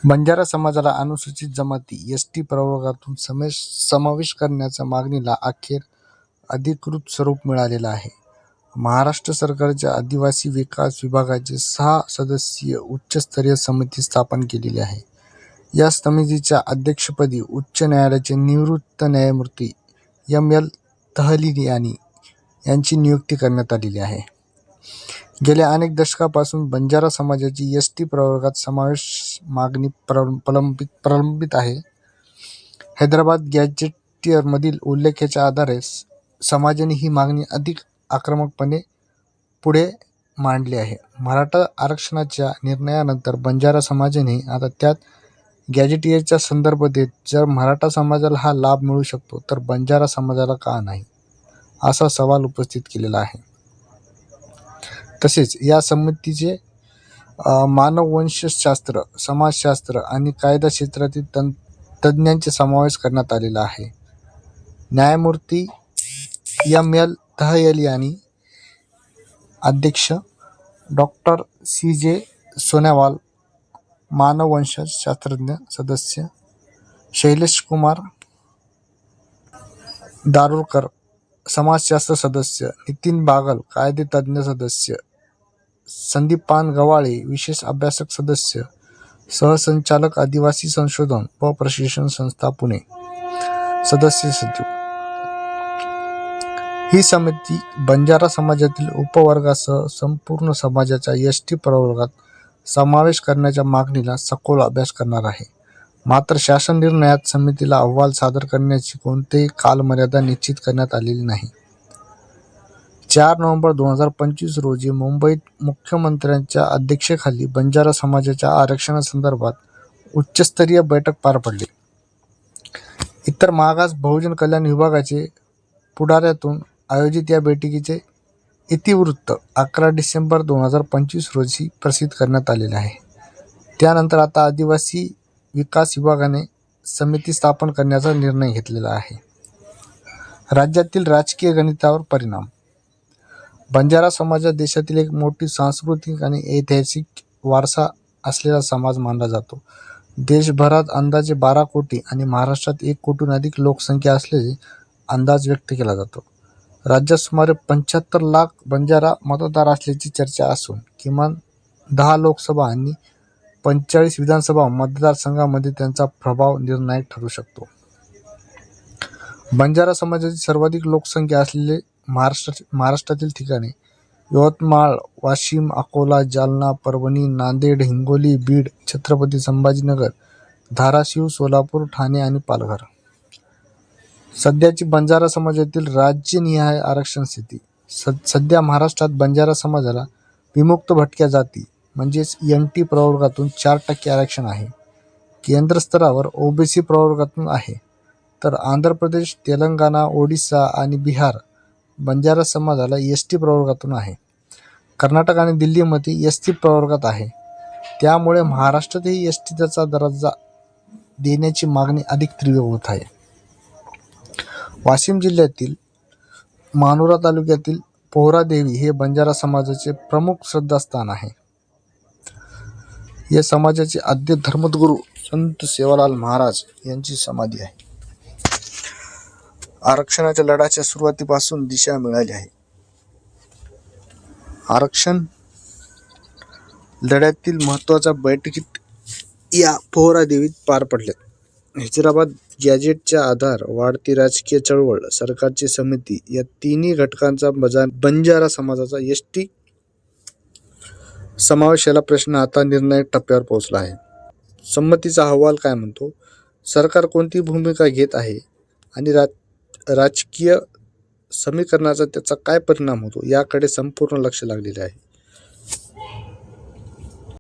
बंजारा समाजाला अनुसूचित जमाती एसटी प्रवर्गातून समावेश करण्याच्या मागणीला अखेर अधिकृत स्वरूप मिळालेलं आहे. महाराष्ट्र सरकारच्या आदिवासी विकास विभागाचे 6 सदस्यीय उच्चस्तरीय समिती स्थापन केलेली आहे. या समितीच्या अध्यक्षपदी उच्च न्यायालयाचे निवृत्त न्यायमूर्ती एम.एल. तहलियानी यांची नियुक्ती करण्यात आलेली आहे. गेल्या अनेक दशकांपासून बंजारा समाजाची एसटी प्रवर्गात समावेश मागणी प्रलंबित आहे. हैदराबाद गॅझेटियरमधील उल्लेखाच्या आधारे समाजाने ही मागणी अधिक आक्रमकपणे पुढे मांडली आहे. मराठा आरक्षणाच्या निर्णयानंतर बंजारा समाजाने आता त्यात गॅझेटियरचा संदर्भ देत जर मराठा समाजाला हा लाभ मिळू शकतो तर बंजारा समाजाला का नाही, असा सवाल उपस्थित केलेला आहे. तसेच या समितीचे मानववंशशास्त्र, समाजशास्त्र आणि कायदा क्षेत्रातील तज्ज्ञांचा समावेश करण्यात आलेला आहे. न्यायमूर्ती एम.एल. तहलियानी अध्यक्ष, डॉ. सी.जे. सोनोवाल मानववंशशास्त्रज्ञ सदस्य, शैलेशकुमार दारोरकर समाजशास्त्र सदस्य, नितीन बागल कायदेतज्ञ सदस्य, संदीपान गवाळे विशेष अभ्यासक सदस्य, सहसंचालक आदिवासी संशोधन व प्रशिक्षण संस्था पुणे, सदस्य सचिव. ही समिती बंजारा समाजातील उपवर्गासह संपूर्ण समाजाच्या एसटी प्रवर्गात समावेश करण्याच्या मागणीला सखोल अभ्यास करणार आहे. मात्र शासन निर्णयात समितीला अहवाल सादर करण्याची कोणतीही कालमर्यादा निश्चित करण्यात आलेली नाही. 4 नोव्हेंबर 2025 रोजी मुंबईत मुख्यमंत्र्यांच्या अध्यक्षतेखाली बंजारा समाजाच्या आरक्षणासंदर्भात उच्चस्तरीय बैठक पार पडली. इतर मागास बहुजन कल्याण विभागाचे पुढाऱ्यातून आयोजित या बैठकीचे इतिवृत्त 11 डिसेंबर 2025 रोजी प्रसिद्ध करण्यात आलेले आहे. त्यानंतर आता आदिवासी विकास विभागाने समिती स्थापन करण्याचा निर्णय घेतलेला आहे. राज्यातील राजकीय गणितावर परिणाम. बंजारा समाज देशातील एक मोठी सांस्कृतिक आणि ऐतिहासिक वारसा असलेला समाज मानला जातो. देशभरात अंदाजे 12 कोटी आणि महाराष्ट्रात 1 कोटीहून अधिक लोकसंख्या असल्याचे अंदाज व्यक्त केला जातो. राज्यात सुमारे 75 लाख बंजारा मतदार असल्याची चर्चा असून किमान 10 लोकसभा आणि 45 विधानसभा मतदारसंघांमध्ये त्यांचा प्रभाव निर्णायक ठरू शकतो. बंजारा समाजाची सर्वाधिक लोकसंख्या असलेले महाराष्ट्रातील ठिकाणे यवतमाळ, वाशिम, अकोला, जालना, परभणी, नांदेड, हिंगोली, बीड, छत्रपती संभाजीनगर, धाराशिव, सोलापूर, ठाणे आणि पालघर. सध्याची बंजारा समाजातील राज्यनिहाय आरक्षण स्थिती. सध्या महाराष्ट्रात बंजारा समाजाला विमुक्त भटक्या जाती म्हणजेच एन.टी प्रवर्गातून 4% आरक्षण आहे. केंद्र स्तरावर ओबीसी प्रवर्गातून आहे, तर आंध्र प्रदेश, तेलंगणा, ओडिशा आणि बिहार बंजारा समाजाला एसटी प्रवर्गातून आहे. कर्नाटक आणि दिल्लीमध्ये एसटी प्रवर्गात आहे. त्यामुळे महाराष्ट्रातही एसटीचा दर्जा देण्याची मागणी अधिक तीव्र होत आहे. वाशिम जिल्ह्यातील मानोरा तालुक्यातील पोहरादेवी हे बंजारा समाजाचे प्रमुख श्रद्धास्थान आहे. या समाजाचे आद्य धर्मगुरू संत सेवालाल महाराज यांची समाधी आहे. आरक्षणाच्या लढ्याच्या सुरुवातीपासून दिशा मिळाली आहे. आरक्षण लढ्यातील महत्त्वाच्या बैठकीत या पोहरादेवीत पार पडल्या. हैदराबाद गॅझेटचा आधार, वाढती राजकीय चळवळ, सरकारची समिती या तिन्ही घटकांचा बंजारा समाजाचा एसटी समावेशाला प्रश्न आता निर्णायक टप्प्यावर पोहोचला आहे. समितीचा अहवाल काय म्हणतो, सरकार कोणती भूमिका घेत आहे आणि राजकीय समीकरणाचा त्याचा काय परिणाम होतो याकडे संपूर्ण लक्ष लागलेले आहे.